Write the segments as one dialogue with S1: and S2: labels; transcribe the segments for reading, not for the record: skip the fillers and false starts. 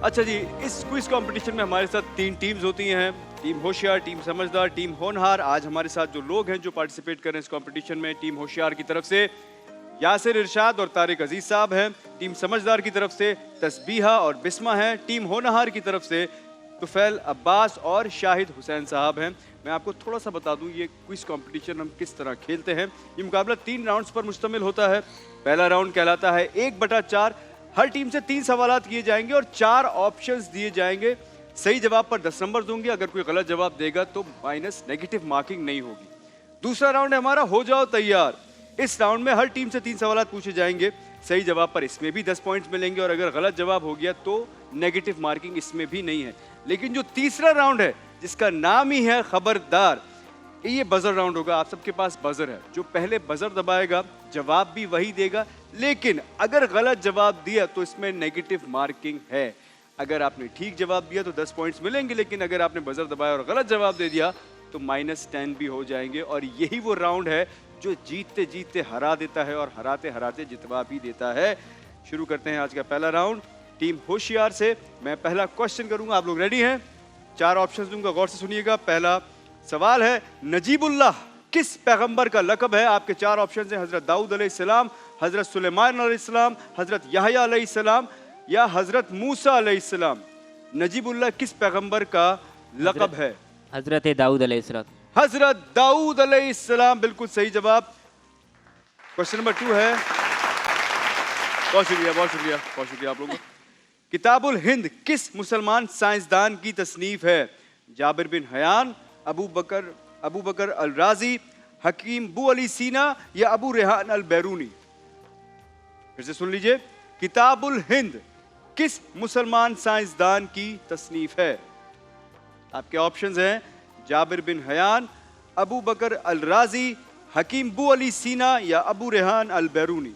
S1: अच्छा जी, इस quiz competition में हमारे साथ 3 टीम्स होती हैं, टीम होशियार, टीम समझदार, टीम होनहार। आज हमारे साथ जो लोग हैं जो पार्टिसिपेट कर रहे हैं इस कंपटीशन में, टीम होशियार की तरफ से यासिर इरशाद और तारिक अजीज साहब हैं, टीम समझदार की तरफ से तस्बीहा और बिस्मा हैं, टीम होनहार की तरफ से तुफैल अब्बास और शाहिद हुसैन साहब हैं। मैं आपको थोड़ा सा बता दूं ये क्विज कंपटीशन हम किस तरह खेलते हैं। ये मुकाबला 3 राउंड्स पर मुश्तमिल होता है। पहला राउंड कहलाता है 1/4। हर टीम से 3 सवालात किए जाएंगे और 4 ऑप्शंस दिए जाएंगे। सही जवाब पर 10 नंबर दूंगे, अगर कोई गलत जवाब देगा तो माइनस नेगेटिव मार्किंग नहीं होगी। दूसरा राउंड है हमारा हो जाओ तैयार। इस राउंड में हर टीम से 3 सवालात पूछे जाएंगे। सही जवाब पर इसमें भी 10 पॉइंट्स मिलेंगे और अगर गलत जवाब हो गया तो नेगेटिव मार्किंग इसमें भी नहीं है। लेकिन जो तीसरा राउंड है जिसका नाम ही है खबरदार, ये बजर राउंड होगा। आप सबके पास बजर है, जो पहले बजर दबाएगा जवाब भी वही देगा, लेकिन अगर गलत जवाब दिया तो इसमें नेगेटिव मार्किंग है। अगर आपने ठीक जवाब दिया तो 10 पॉइंट्स मिलेंगे, लेकिन अगर आपने बजर दबाया और गलत जवाब दे दिया तो -10 भी हो जाएंगे। और यही वो राउंड है जो जीतते जीतते हरा देता है और हराते हराते जितवा भी देता है। शुरू करते हैं आज का पहला राउंड टीम होशियार से। मैं पहला क्वेश्चन करूंगा, आप लोग रेडी हैं? 4 ऑप्शंस दूंगा, गौर से सुनिएगा। पहला सवाल है, नजीबुल्लाह किस पैगंबर का लक़ब है? आपके 4 ऑप्शंस हैं, हजरत दाऊद अलैहिस्सलाम, हजरत सुलेमान अलैहिस्सलाम, हजरत यहया अलैहिस्सलाम या हजरत मूसा अलैहिस्सलाम। नजीबुल्लाह किस पैगंबर का लक़ब है?
S2: हजरत दाऊद अलैहिस्सलाम।
S1: हजरत दाऊद अलैहिस्सलाम बिल्कुल सही जवाब। क्वेश्चन नंबर 2 है, बहुत शुक्रिया आप लोगों को। किताबुल हिंद किस मुसलमान साइंसदान की तसनीफ है? जाबिर बिन हयान, अबू बकर अल राजी, हकीम बू अली सीना या अबू रेहान अल बैरूनी। फिर से सुन लीजिए, किताबुल हिंद किस मुसलमान साइंसदान की तसनीफ है? आपके ऑप्शंस हैं जाबिर बिन हयान, अबू बकर अल राजी, हकीम बू अली सीना या अबू रेहान अल बैरूनी।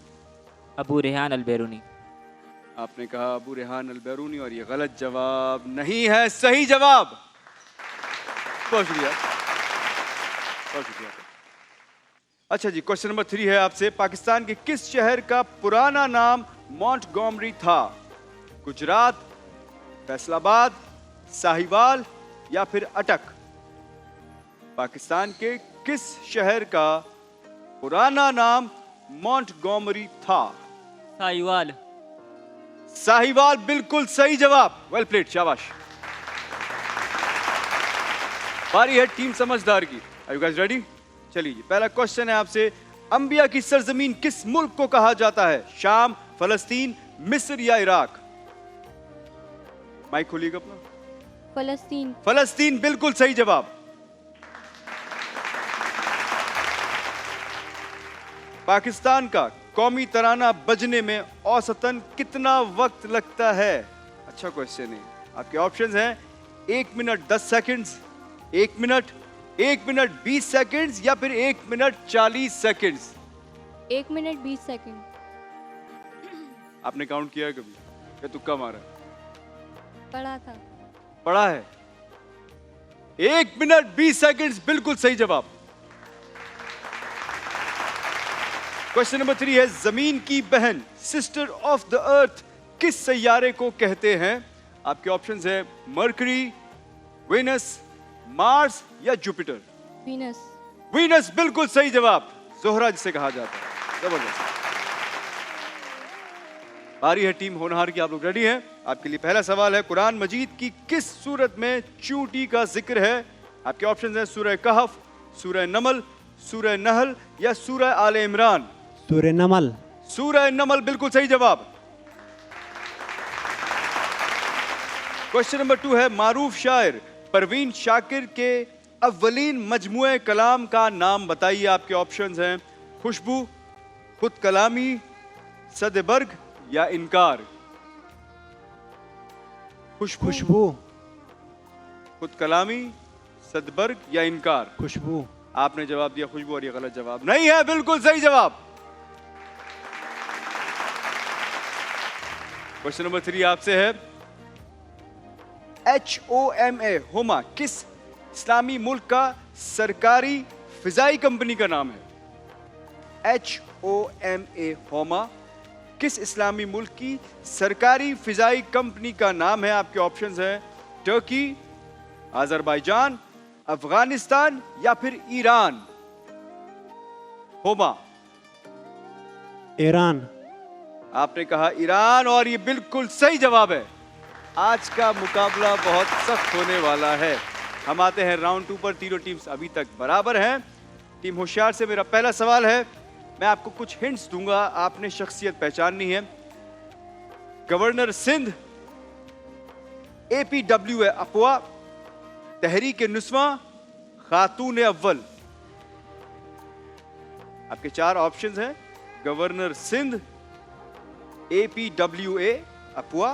S2: अबू रेहान अल बैरूनी।
S1: आपने कहा अबू रेहान अल बैरूनी और ये गलत जवाब नहीं है, सही जवाब। बहुत शुक्रिया। अच्छा जी, क्वेश्चन नंबर 3 है आपसे, पाकिस्तान के किस शहर का पुराना नाम मॉन्टगोमरी था? गुजरात, फैसलाबाद, साहिवाल या फिर अटक। पाकिस्तान के किस शहर का पुराना नाम मॉन्टगोमरी था?
S2: साहिवाल।
S1: साहिवाल बिल्कुल सही जवाब। वेल प्लेड, शाबाश। बारी है टीम समझदार की। Are you guys ready? चलिए, पहला क्वेश्चन है आपसे, अंबिया की सरजमीन किस मुल्क को कहा जाता है? शाम, फलस्तीन, मिस्र या इराक? माइक खोलिएगा अपना।
S3: फलस्तीन।
S1: फलस्तीन बिल्कुल सही जवाब। पाकिस्तान का कौमी तराना बजने में औसतन कितना वक्त लगता है? अच्छा क्वेश्चन है। आपके ऑप्शंस हैं 1 minute 10 seconds, 1 minute, 1 minute 20 seconds या फिर 1 मिनट 40 सेकंड्स।
S3: 1 minute 20 second.
S1: आपने काउंट किया है कभी या तुक्का मारा?
S3: पढ़ा था।
S1: पढ़ा है। 1 मिनट 20 सेकंड्स बिल्कुल सही जवाब। क्वेश्चन नंबर 3 है, जमीन की बहन सिस्टर ऑफ द अर्थ किस सैयारे को कहते हैं? आपके ऑप्शंस है मरकरी, वेनस, मार्स या जुपिटर।
S3: वीनस।
S1: वीनस बिल्कुल सही जवाब। जोहरा जिसे कहा जाता है। जबरदस्त। बारी है टीम होनहार की, आप लोग रेडी हैं? आपके लिए पहला सवाल है, कुरान मजीद की किस सूरत में चूंटी का जिक्र है? आपके ऑप्शंस हैं सूरह कहफ, सूरह नमल, सूरह नहल या सूरह आले इमरान।
S4: सूरह नमल।
S1: सूरह नमल बिल्कुल सही जवाब। क्वेश्चन नंबर 2 है, मारूफ शायर परवीन शाकिर के अव्वलीन मजमुए कलाम का नाम बताइए। आपके ऑप्शंस हैं खुशबू, खुद कलामी, सदबर्ग या इनकार।
S4: खुशबू।
S1: खुद कलामी, सदबर्ग या इनकार।
S4: खुशबू।
S1: आपने जवाब दिया खुशबू और ये गलत जवाब नहीं है, बिल्कुल सही जवाब। क्वेश्चन नंबर 3 आपसे है, HOMA होमा किस इस्लामी मुल्क का सरकारी फिजाई कंपनी का नाम है? HOMA होमा, किस इस्लामी मुल्क की सरकारी फिजाई कंपनी का नाम है? आपके ऑप्शंस हैं टर्की, अजरबैजान, अफगानिस्तान या फिर ईरान। होमा,
S4: ईरान।
S1: आपने कहा ईरान और ये बिल्कुल सही जवाब है। आज का मुकाबला बहुत सख्त होने वाला है। हम आते हैं राउंड 2 पर। तीनों टीम्स अभी तक बराबर हैं। टीम होशियार से मेरा पहला सवाल है। मैं आपको कुछ हिंट्स दूंगा, आपने शख्सियत पहचाननी है। गवर्नर सिंध, APWA अफवा, तहरीक नुस्वा, खातून अव्वल। आपके 4 ऑप्शंस हैं। गवर्नर सिंध, APWA अफवा,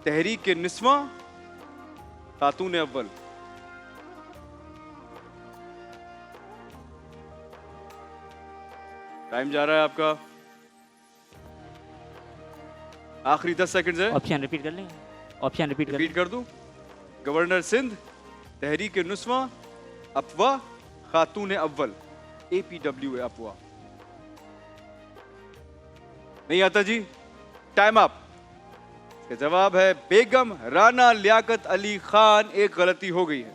S1: तहरीक निस्वा, खातून अव्वल। टाइम जा रहा है आपका, आखिरी 10 सेकंड्स है।
S2: ऑप्शन रिपीट कर लेंगे? ऑप्शन रिपीट
S1: रिपीट कर दूं? गवर्नर सिंध, तहरीक नुस्वा, अफवा, खातून अव्वल। APWA अफवा। नहीं आता जी? Time up. इसका जवाब है बेगम राना लियाकत अली खान। एक गलती हो गई है।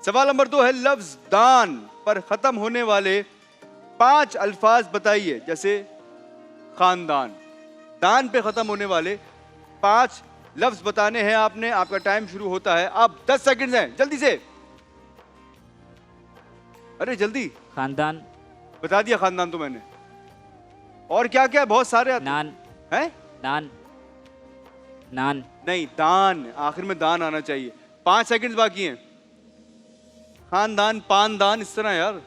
S1: सवाल नंबर 2 है, लफ्ज दान पर खत्म होने वाले 5 अल्फाज बताइए। जैसे खानदान, दान पे खत्म होने वाले 5 लफ्ज बताने हैं आपने। आपका टाइम शुरू होता है अब। 10 सेकंड हैं, जल्दी से। अरे जल्दी।
S2: खानदान।
S1: बता दिया खानदान तो मैंने। और क्या क्या? बहुत सारे
S2: नान।
S1: हैं?
S2: नान। नान।
S1: नहीं, दान, आखिर में दान आना चाहिए। 5 सेकंड बाकी हैं। खानदान, पानदान, इस तरह यार।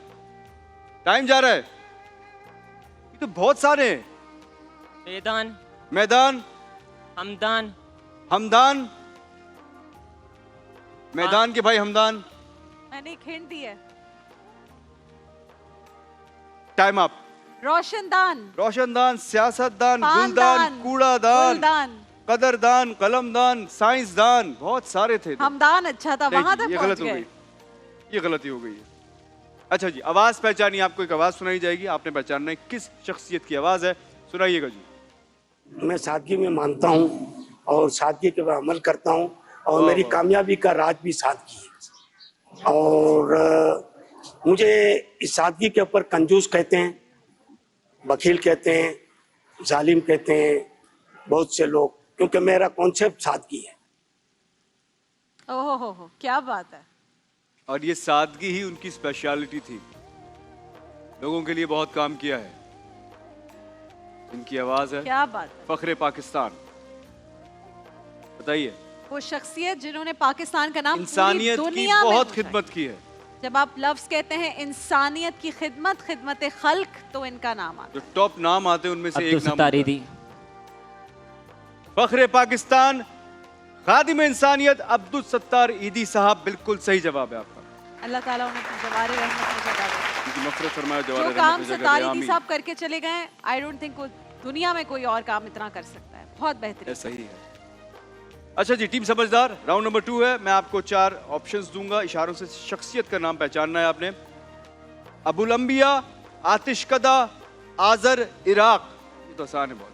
S1: टाइम जा रहा है। ये तो बहुत सारे हैं।
S5: मैदान।
S1: मैदान,
S5: हमदान।
S1: हमदान, मैदान के भाई हमदान।
S6: मैंने एक हिंट दी है।
S1: Time up.
S6: रोशनदान।
S1: रोशनदान, सियासतदान,
S6: पानदान,
S1: गुलदान, कूड़ादान,
S6: गुलदान,
S1: कदरदान, कलमदान, साइंसदान, बहुत सारे थे।
S6: हमदान अच्छा था,
S1: नहीं
S6: वहां
S1: जी,
S6: तक
S1: ये
S6: पहुंच
S1: गलत हो
S6: गए।
S1: गई। ये गलती हो गई है। अच्छा जी, आवाज पहचानिए। आपको एक आवाज सुनाई जाएगी, आपने पहचानना है किस शख्सियत की आवाज है। सुनाइएगा जी।
S7: मैं सादगी में मानता हूँ और सादगी के ऊपर अमल करता हूँ और
S1: वाह,
S7: मेरी
S1: वाह।
S7: कामयाबी का राज भी सादगी है। और मुझे इस सादगी के ऊपर कंजूस कहते हैं, बखील कहते हैं, जालिम कहते हैं बहुत से लोग, क्योंकि मेरा कॉन्सेप्ट सादगी है।
S6: ओहो हो, क्या बात है।
S1: और ये सादगी ही उनकी स्पेशलिटी थी। लोगों के लिए बहुत काम किया है। इनकी आवाज है
S6: क्या बात है।
S1: फख्रे पाकिस्तान। बताइए।
S6: वो शख्सियत जिन्होंने पाकिस्तान का नाम पूरी
S1: इंसानियत की
S6: दुनिया में
S1: बहुत
S6: ऊंचा
S1: खिदमत की है।
S6: किया। जब आप लफ्ज कहते हैं इंसानियत की खिदमत, खिदमत खल्क, तो इनका नाम आता
S1: जो टॉप नाम आते हैं उनमें से
S2: अब्दुल
S1: एक नाम
S2: सत्तार
S1: होता है।
S2: ईदी।
S1: फख्रे पाकिस्तान, खादिम इंसानियत अब्दुल सत्तार ईदी साहब। बिल्कुल सही जवाब है आपका।
S6: है। अल्लाह ताला उन्हें अपनी जवारे रहमत में जगह दे।
S1: उनकी मग़फ़िरत फरमाए,
S6: जो
S1: जवारे
S6: काम
S1: रहमत में जगह दे,
S6: सत्तार ईदी
S1: आमीन।
S6: साहब करके चले गए, आई डोंट थिंक दुनिया में कोई और काम इतना कर सकता है। बहुत बेहतरीन।
S1: ये सही है। अच्छा जी, टीम समझदार, राउंड नंबर 2 है। मैं आपको 4 ऑप्शंस दूंगा, इशारों से शख्सियत का नाम पहचानना है आपने। अबुल अंबिया, आतिशकदा, आजर, इराक। ये तो आसान है बहुत।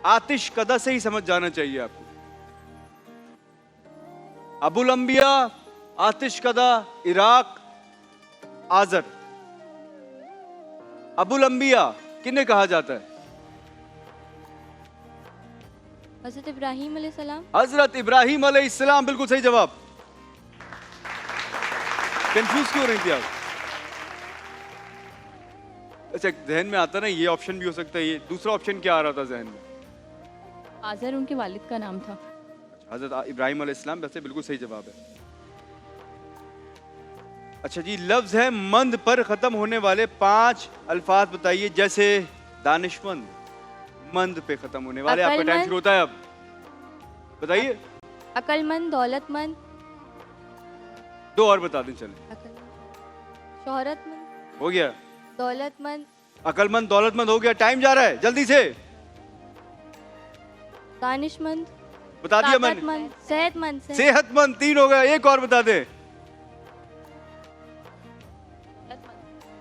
S1: आतिशकदा से ही समझ जाना चाहिए आपको। अबुल अंबिया, आतिशकदा, इराक, आजर। अबुल अंबिया किन्हें कहा जाता है?
S3: हज़रत इब्राहीम अलैहिस्सलाम।
S1: हजरत इब्राहिम अलैहिस्सलाम। बिल्कुल सही जवाब। कंफ्यूज क्यों रही थी आप? अच्छा, जहन में आता ना ये ऑप्शन भी हो सकता है। ये दूसरा ऑप्शन क्या आ रहा था जहन में?
S3: आज़र उनके वालिद का नाम था।
S1: हजरत इब्राहिम अलैहिस्सलाम। वैसे बिल्कुल सही जवाब है। अच्छा जी, लफ्ज है मंद पर खत्म होने वाले 5 अल्फाज बताइए। जैसे दानिशमंद, मंद पे खत्म होने वाले। आपका टाइम शुरू होता है अब। बताइए।
S3: अक्लमंद, दौलतमंद।
S1: 2 और बता दें चले।
S3: अक्लमंद, शोहरतमंद,
S1: हो गया।
S3: दौलतमंद,
S1: अकलमंद, दौलतमंद हो गया। टाइम जा रहा है, जल्दी से
S3: दानिशमंद,
S1: बता दिया मैंने।
S3: ताकतमंद, सेहतमंद।
S1: सेहतमंद 3 हो गया। एक और बता दे।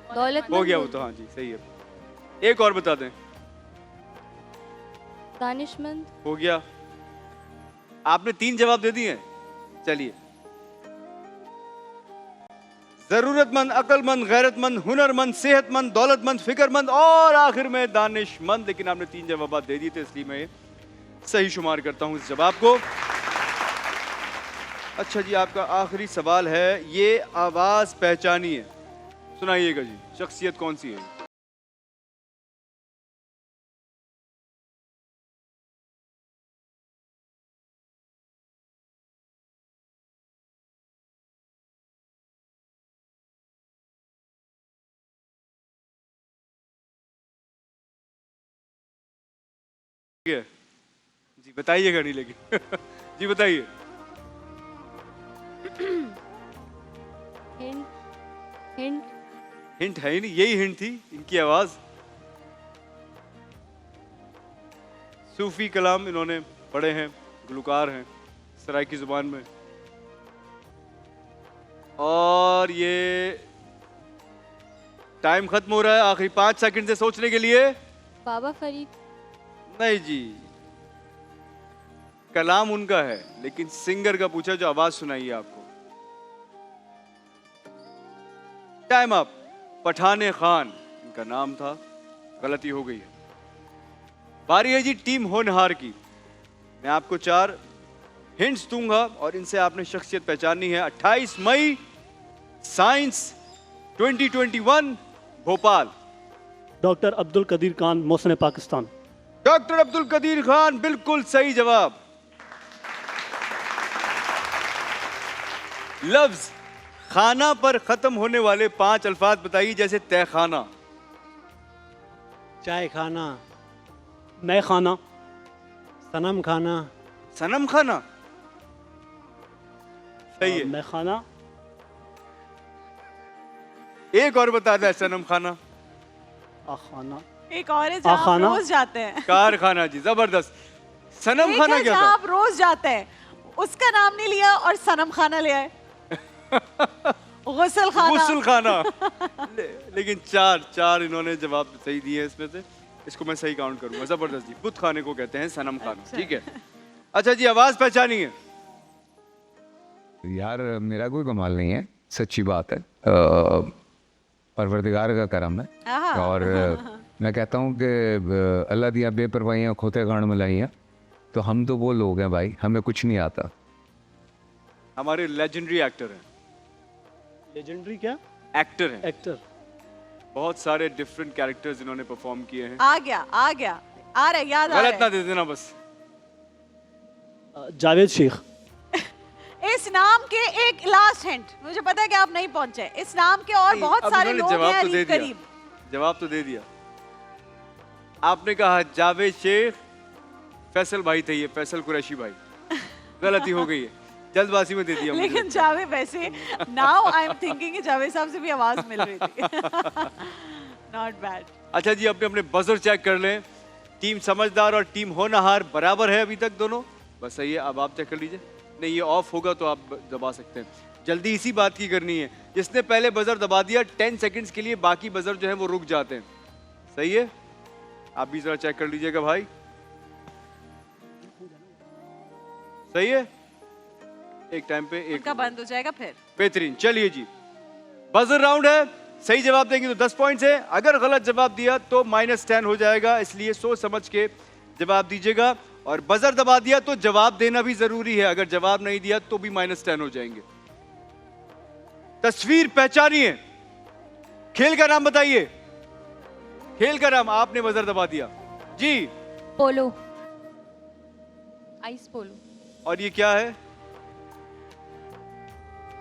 S3: दौलतमंद
S1: हो गया वो तो। हाँ जी, सही है। एक और बता दें।
S3: दानिशमंद।
S1: हो गया। आपने 3 जवाब दे दिए। चलिए, जरूरतमंद, अक्लमंद, गैरतमंद, हुनरमंद, सेहतमंद, दौलतमंद, फिक्रमंद और आखिर में दानिशमंद। लेकिन आपने 3 जवाब दे दिए थे, इसलिए मैं सही शुमार करता हूं इस जवाब को। अच्छा जी, आपका आखिरी सवाल है, ये आवाज पहचानिए। सुनाइएगा जी, शख्सियत कौन सी है? जी बताइएगा नहीं लेकिन जी बताइए।
S3: हिंट हिंट
S1: हिंट है ही नहीं, यही हिंट थी, इनकी आवाज। सूफी कलाम इन्होंने पढ़े हैं, गुलकार हैं सराइकी जुबान में। और ये टाइम खत्म हो रहा है, आखिरी 5 सेकंड से सोचने के लिए।
S3: बाबा फरीद।
S1: नहीं जी, कलाम उनका है लेकिन सिंगर का पूछा, जो आवाज सुनाई है आपको। Time up. पठाने खान इनका नाम था, गलती हो गई है। बारी है जी टीम होनहार की। मैं आपको 4 हिंट्स दूंगा और इनसे आपने शख्सियत पहचाननी है। 28 मई science 2021 Bhopal.
S4: Doctor Abdul Qadeer Khan, Mohsin Pakistan.
S1: Doctor Abdul Qadeer Khan, बिल्कुल सही जवाब। लफ्ज खाना पर खत्म होने वाले 5 अल्फाज बताइए, जैसे तहखाना,
S4: चाय खाना, मैं खाना, सनम खाना।
S1: सनम खाना सही है।
S4: मैं खाना।
S1: एक और बताता है सनम खाना।
S4: खाना।
S6: एक और है जहाँ आप
S4: खाना।
S6: रोज जाते हैं।
S1: कारखाना जी, जबरदस्त। सनम
S6: एक
S1: खाना
S6: है
S1: क्या
S6: जहाँ
S1: था?
S6: आप रोज जाते हैं, उसका नाम नहीं लिया और सनम खाना ले आए। गुस्ल खाना।
S1: गुस्ल खाना। लेकिन 4 इन्होंने जवाब सही दिए हैं इसमें से, इसको मैं सही काउंट करूंगा। जबरदस्त जी। बुत खाने को कहते हैं सनम खाना।
S6: अच्छा।
S1: ठीक है। अच्छा जी, आवाज पहचानी है।
S8: यार मेरा कोई कमाल नहीं है, सच्ची बात है। परवरदिगार का करम है।
S6: आहा।
S8: और मैं कहता हूँ कि अल्लाह दिया बेपरवाहियाँ खोते गाड़ मिलाइयाँ। तो हम तो वो लोग हैं भाई, हमें कुछ नहीं आता।
S1: हमारे लेजेंडरी एक्टर हैं।
S4: लेजेंडरी क्या?
S1: एक्टर हैं।
S4: एक्टर।
S1: बहुत सारे डिफरेंट कैरेक्टर्स इन्होंने परफॉर्म किए हैं।
S6: आ गया आ रहा है, याद आ
S1: गलत
S6: रहा
S1: ना
S6: है।
S1: दे देना बस।
S4: जावेद शेख।
S6: इस नाम के एक लास्ट हिंट, मुझे पता है कि आप नहीं पहुंचे। इस नाम के और बहुत
S1: अब
S6: सारे
S1: इन्होंने
S6: लोग
S1: जवाब
S6: हैं
S1: तो दे
S6: अलीम
S1: दिया।
S6: करीब।
S1: जवाब तो दे दिया। आपने कहा जावेद शेख, फैसल भाई थे ये, फैसल कुरैशी भाई। गलती हो गई है, जल्दबाजी में दे दिया मुझे।
S6: लेकिन जावेद वैसे नाउ आई एम थिंकिंग कि जावेद साहब से भी आवाज मिल रही थी। Not bad.
S1: अच्छा जी, अपने अपने बजर चेक कर लें। टीम समझदार और टीम होनहार बराबर है अभी तक दोनों। बस सही है, अब आप चेक कर लीजिए। नहीं, ये ऑफ होगा तो आप दबा सकते हैं। जल्दी इसी बात की करनी है। जिसने पहले बजर दबा दिया 10 सेकंड्स के लिए, बाकी बजर जो है वो रुक जाते हैं। सही है, आप भी जरा चेक कर लीजिएगा भाई। सही है, एक टाइम पे एक
S6: उनका बंद हो जाएगा फिर।
S1: बेहतरीन। चलिए जी, बजर राउंड है। सही जवाब देंगे तो 10 पॉइंट्स है, अगर गलत जवाब दिया तो -10 हो जाएगा। इसलिए सोच समझ के जवाब दीजिएगा। और बजर दबा दिया तो जवाब देना भी जरूरी है, अगर जवाब नहीं दिया तो भी -10 हो जाएंगे। तस्वीर पहचानिए। खेल का नाम बताइए। खेल का नाम। आपने बजर दबा दिया जी।
S3: पोलो। आइस पोलो।
S1: और ये क्या है?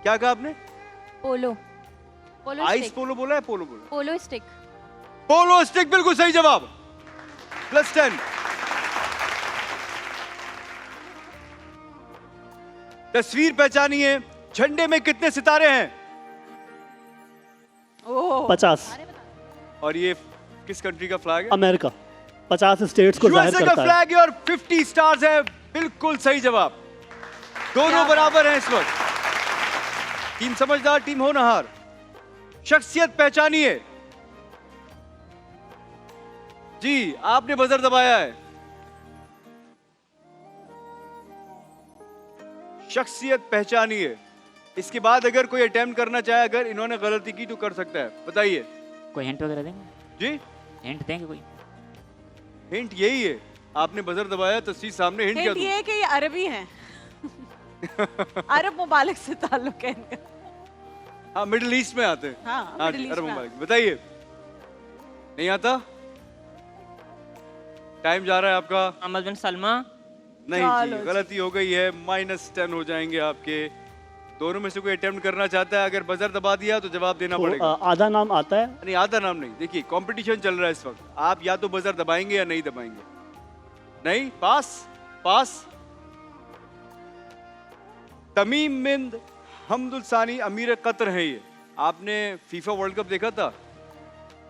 S1: क्या कहा आपने?
S3: पोलो। पोलो
S1: आइस
S3: स्टिक।
S1: पोलो बोला है? पोलो बोला?
S3: पोलो स्टिक।
S1: पोलो स्टिक, बिल्कुल सही जवाब। +10। तस्वीर पहचानिए। झंडे में कितने सितारे हैं?
S6: ओह
S4: 50।
S1: और ये किस कंट्री का फ्लैग है?
S4: अमेरिका। 50 स्टेट्स को जाहिर
S1: यूएसए का
S4: करता है।
S1: फ्लैग है और 50 स्टार्स है। बिल्कुल सही जवाब। दोनों बराबर हैं इस वक्त। टीम समझदार, टीम होनहार। शख्सियत पहचानिए। जी आपने बजर दबाया है। शख्सियत पहचानिए। इसके बाद अगर कोई अटेम्प्ट करना चाहे, अगर इन्होंने गलती की तो कर सकता है। बताइए
S2: कोई हिंट वगैरह देंगे?
S1: जी।
S2: हिंट देंगे कोई?
S1: हिंट यही है, आपने बजर दबाया, तस्वीर सामने, हिंट क्या
S6: हिंट ये
S1: दूं?
S6: है कि ये अरबी हैं। अरब मुबालिक से ताल्लुक है इनका।
S1: हाँ मिडिल ईस्ट में आते हैं।
S6: हाँ,
S1: हाँ
S6: मिडिल
S1: जी,
S6: ईस्ट
S1: अरब
S6: में
S1: मुबारक। बताइए, नहीं आता? टाइम जा रहा है आपका।
S5: मोहम्मद बिन सलमा।
S1: नहीं
S6: चलो
S1: जी,
S6: जी।
S1: गलती हो गई है। -10 हो जाएंगे आपके। दोनों में से कोई अटेम्प्ट करना चाहता है? अगर बजर दबा दिया तो जवाब देना
S4: तो
S1: पड़ेगा।
S4: आधा नाम आता है।
S1: नहीं, आधा नाम नहीं। देखिए कंपटीशन चल रहा है इस वक्त, आप या तो बजर दबाएंगे या नहीं दबाएंगे। नहीं, पास पास। तमीम बिन हमदुल सानी अमीर कतर है ये। आपने फीफा वर्ल्ड कप देखा था?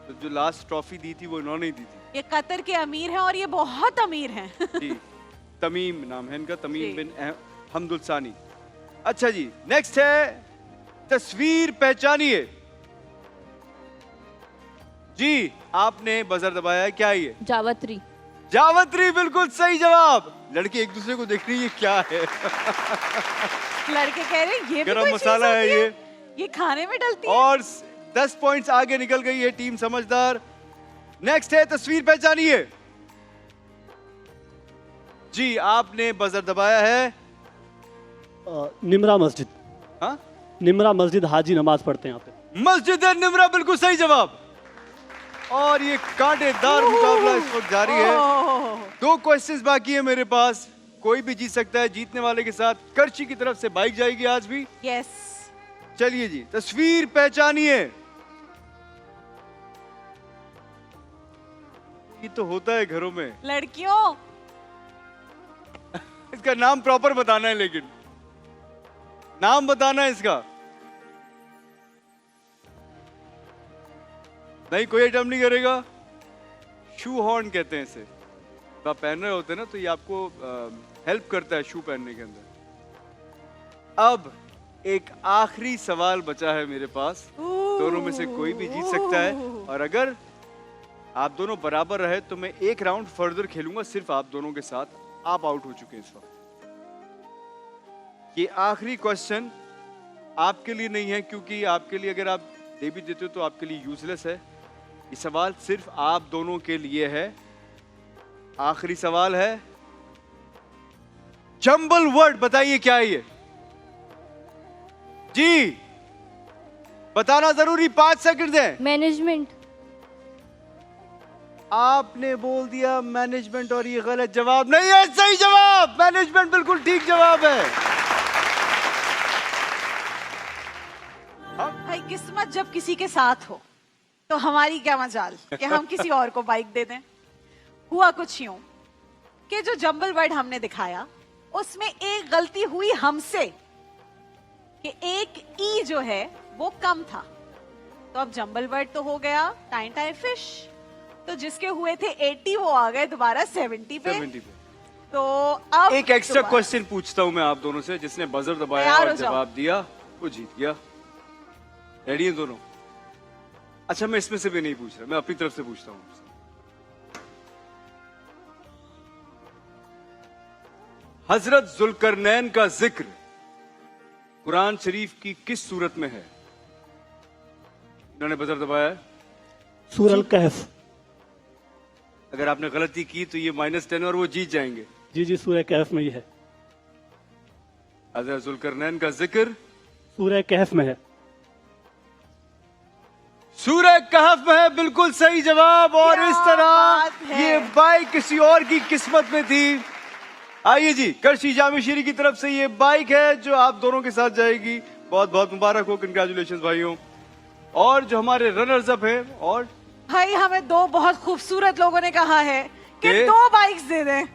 S1: तो जो लास्ट ट्रॉफी दी थी वो इन्होंने ही दी थी।
S6: ये कतर के अमीर हैं और ये बहुत अमीर हैं।
S1: जी, तमीम नाम है इनका,
S6: जी।
S1: तमीम बिन हमदुल सानी। अच्छा जी, नेक्स्ट है तस्वीर पहचानिए। जी आपने बजर दबाया है, क्या है ये?
S3: जावत्री।
S1: जावत्री, बिल्कुल सही जवाब। लड़के एक दूसरे को देख रही है, क्या है?
S6: लड़के कह रहे हैं ये भी
S1: गरम
S6: कोई
S1: मसाला
S6: चीज़
S1: है
S6: होती ये खाने में डलती है।
S1: और 10 पॉइंट्स आगे निकल गई है टीम समझदार। नेक्स्ट है तस्वीर पहचानिए। जी आपने बजर दबाया है।
S4: निमरा मस्जिद।
S1: हाँ,
S4: निमरा मस्जिद, हाजी नमाज पढ़ते हैं यहाँ पे।
S1: मस्जिद निमरा, बिल्कुल सही जवाब। और ये कांटेदार मुकाबला इस वक्त जारी है।
S6: ओह,
S1: 2 क्वेश्चंस बाकी है मेरे पास, कोई भी जीत सकता है। जीतने वाले के साथ करची की तरफ से बाइक जाएगी आज भी।
S6: यस।
S1: चलिए जी, तस्वीर पहचानिए। ये तो होता है घरों में।
S6: लड़कियों
S1: इसका नाम प्रॉपर बताना है, लेकिन नाम बताना है इसका। नहीं, कोई अटेम्प्ट नहीं करेगा। शू हॉर्न कहते हैं इसे। तो आप पहन रहे होते हैं ना, तो ये आपको हेल्प करता है शू पहनने के अंदर। अब एक आखिरी सवाल बचा है मेरे पास। दोनों में से कोई भी जीत सकता है, और अगर आप दोनों बराबर रहे तो मैं एक राउंड फर्दर खेलूंगा सिर्फ आप दोनों के साथ। आप आउट हो चुके हैं इस वक्त। ये आखिरी क्वेश्चन आपके लिए नहीं है, क्योंकि आपके लिए अगर आप दे भी देते हो तो आपके लिए यूजलेस है। ये सवाल सिर्फ आप दोनों के लिए है। आखिरी सवाल है, जंबल वर्ड, बताइए क्या है ये? जी बताना जरूरी, 5 सेकंड है।
S3: मैनेजमेंट।
S1: आपने बोल दिया मैनेजमेंट, और ये गलत जवाब नहीं है, सही जवाब। मैनेजमेंट बिल्कुल ठीक जवाब है।
S6: भाई किस्मत जब किसी के साथ हो तो हमारी क्या मजाल कि हम किसी और को बाइक दे दें। हुआ कुछ यूं कि जो जंबल वर्ड हमने दिखाया उसमें एक गलती हुई हमसे कि एक ई जो है वो कम था, तो अब जंबल वर्ड तो हो गया टाइन टाइन फिश। तो जिसके हुए थे 80 वो आ गए दोबारा 70 पे।
S1: 70 पे।
S6: तो अब
S1: एक एक्स्ट्रा
S6: दोबारा-
S1: क्वेश्चन पूछता हूं मैं आप दोनों से। जिसने बजर दबाया
S6: तैयार
S1: और
S6: हो जाओ।
S1: जवाब दिया वो जीत गया। रेडी हैं दोनों? अच्छा, मैं इसमें से भी नहीं पूछ रहा, मैं अपनी तरफ से पूछता हूं। हजरत जुल्करनैन का जिक्र कुरान शरीफ की किस सूरत में है? इन्होंने बजर दबाया है।
S4: सूरह कहफ।
S1: अगर आपने गलती की तो ये -10 और वो जीत जाएंगे।
S4: जी जी, सूरह कहफ में ही है।
S1: हजरत जुल्करनैन का जिक्र
S4: सूरह कहफ में है।
S1: सूरह कहफ में है, बिल्कुल सही जवाब। और
S6: क्या
S1: इस तरह
S6: बात है।
S1: ये बाइक किसी और की किस्मत में थी। आइए जी, करशी जामिशीरी की तरफ से ये बाइक है जो आप दोनों के साथ जाएगी। बहुत बहुत मुबारक हो, कंग्रेचुलेशन भाइयों। और जो हमारे रनर्स अप हैं, और
S6: भाई हमें 2 बहुत खूबसूरत लोगों ने कहा है कि
S1: के?
S6: 2 बाइक्स दे दें।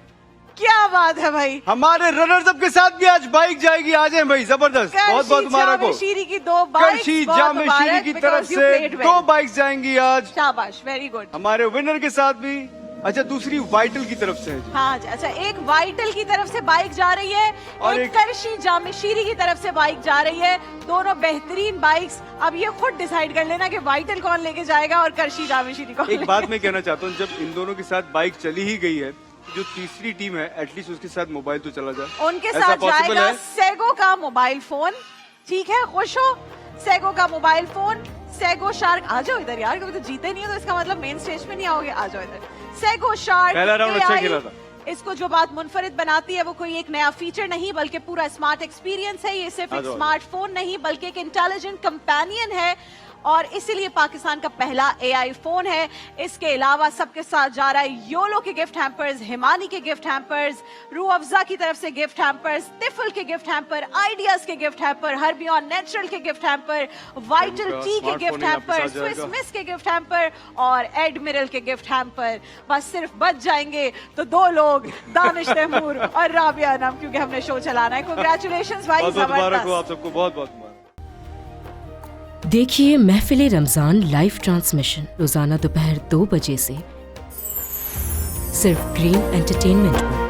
S6: क्या बात है भाई।
S1: हमारे रनर्स अप के साथ भी आज बाइक जाएगी। आ जाए भाई, जबरदस्त। बहुत बहुत मुबारक हो।
S6: शीरी की 2 बाइक्स।
S1: करशी जामिशीरी की तरफ से 2 बाइक्स जाएंगी आज।
S6: शाबाश, वेरी गुड।
S1: हमारे विनर के साथ भी अच्छा, दूसरी वाइटल की तरफ से है जी।
S6: हाँ जी, अच्छा, एक वाइटल की तरफ से बाइक जा रही है
S1: और
S6: एक
S1: एक-
S6: करशी जामशीरी की तरफ से बाइक जा रही है। दोनों बेहतरीन बाइक्स। अब ये खुद डिसाइड कर लेना कि वाइटल कौन लेके जाएगा और करशी जामशीरी कौन
S1: एक बात मैं कहना चाहता हूँ, जब इन दोनों के साथ बाइक चली ही गई है, जो तीसरी टीम है एटलीस्ट उसके साथ मोबाइल तो चला जाए।
S6: उनके
S1: ऐसा
S6: साथ
S1: possible
S6: जाएगा
S1: है?
S6: सेगो का मोबाइल फोन। ठीक है, खुश हो? सेगो का मोबाइल फोन। सेगो शार्क, आ जाओ इधर यार, कभी तो जीते नहीं हो तो इसका मतलब मेन स्टेज पे नहीं आओगे। आ जाओ इधर। सेगो शार्क
S1: पहला राउंड अच्छा
S6: AI,
S1: खेला था।
S6: इसको जो बात मुनफरिद बनाती है वो कोई एक नया फीचर नहीं बल्कि पूरा स्मार्ट एक्सपीरियंस है। ये सिर्फ
S1: आ
S6: एक
S1: जाओ।
S6: स्मार्टफोन नहीं बल्कि एक इंटेलिजेंट कंपेनियन है और इसीलिए पाकिस्तान का पहला AI फोन है। इसके अलावा सबके साथ जा रहा है योलो के गिफ्ट हैम्पर्स, हिमानी के गिफ्ट हैम्पर्स, रूह अफ़ज़ा की तरफ से गिफ्ट हैम्पर्स, तिफल के गिफ्ट हैम्पर, आइडियाज के गिफ्ट हैम्पर, हर्बियन नेचुरल के गिफ्ट हैम्पर, वाइटल
S1: उनका
S6: टी के
S1: स्मार्टफोन
S6: गिफ्ट
S1: ही आपके
S6: हैम्पर,
S1: साथ जाएगा।
S6: स्विस मिस के गिफ्ट हैम्पर और एडमिरल के गिफ्ट हैम्पर। बस सिर्फ बच जाएंगे तो दो लोग, दानिश तैमूर और राबिया अनम, क्योंकि हमने शो चलाना है। कांग्रेचुलेशंस भाई,
S1: बहुत बहुत मुबारक हो
S6: जबरदस्त।
S1: आप सबको, बहुत बहुत मुबारक।
S9: देखिए महफिल रमज़ान लाइव ट्रांसमिशन रोज़ाना दोपहर 2 बजे से सिर्फ ग्रीन एंटरटेनमेंट पर।